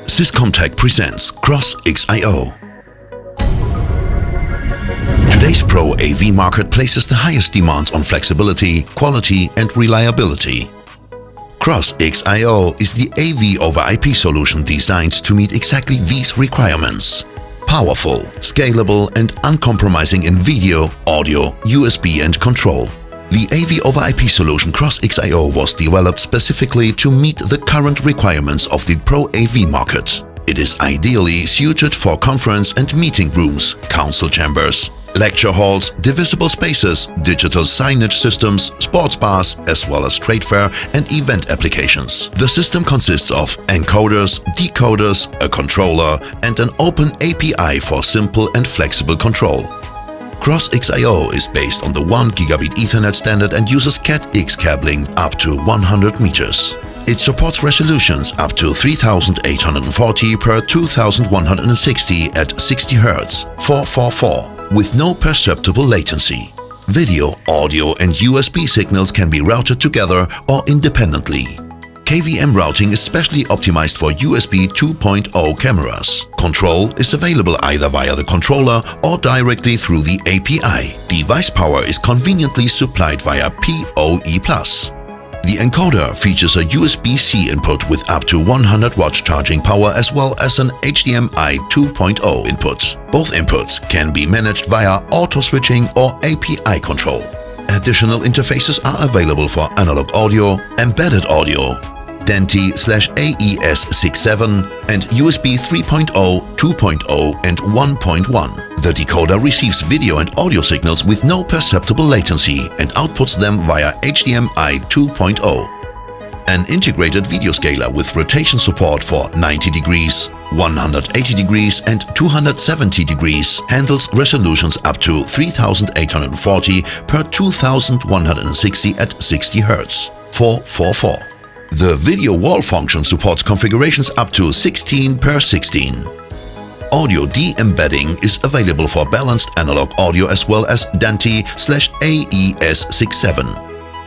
Syscomtec presents crossXio. Today's ProAV market places the highest demands on flexibility, quality and reliability. crossXio is the AVoverIP solution designed to meet exactly these requirements. Powerful, scalable and uncompromising in video, audio, USB and control. The AVoverIP solution crossXio was developed specifically to meet the current requirements of the ProAV market. It is ideally suited for conference and meeting rooms, council chambers, lecture halls, divisible spaces, digital signage systems, sports bars, as well as trade fair and event applications. The system consists of encoders, decoders, a controller and an open API for simple and flexible control. crossXio is based on the 1 Gigabit Ethernet standard and uses Cat-X cabling up to 100 meters. It supports resolutions up to 3840 per 2160 at 60 Hz, 444, with no perceptible latency. Video, audio and USB signals can be routed together or independently. KVM routing is specially optimized for USB 2.0 cameras. Control is available either via the controller or directly through the API. Device power is conveniently supplied via PoE+. The encoder features a USB-C input with up to 100 watts charging power as well as an HDMI 2.0 input. Both inputs can be managed via auto-switching or API control. Additional interfaces are available for analog audio, embedded audio, DENTI/AES67 and USB 3.0, 2.0 and 1.1. The decoder receives video and audio signals with no perceptible latency and outputs them via HDMI 2.0. An integrated video scaler with rotation support for 90 degrees, 180 degrees and 270 degrees handles resolutions up to 3840 per 2160 at 60 Hz, 444. The video wall function supports configurations up to 16 per 16. Audio de-embedding is available for balanced analog audio as well as DENTI/AES67.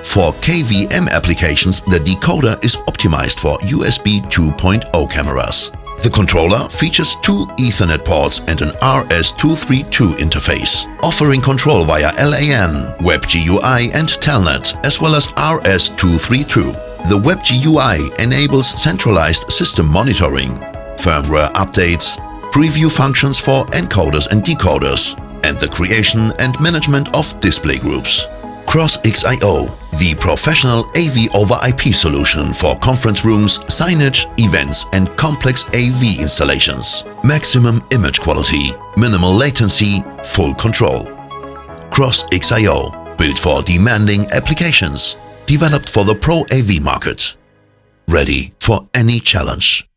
For KVM applications, the decoder is optimized for USB 2.0 cameras. The controller features 2 Ethernet ports and an RS-232 interface, offering control via LAN, WebGUI and Telnet, as well as RS-232. The WebGUI enables centralized system monitoring, firmware updates, preview functions for encoders and decoders, and the creation and management of display groups. crossXio, the professional AVoverIP solution for conference rooms, signage, events and complex AV installations. Maximum image quality, minimal latency, full control. crossXio, built for demanding applications. Developed for the ProAV market. Ready for any challenge.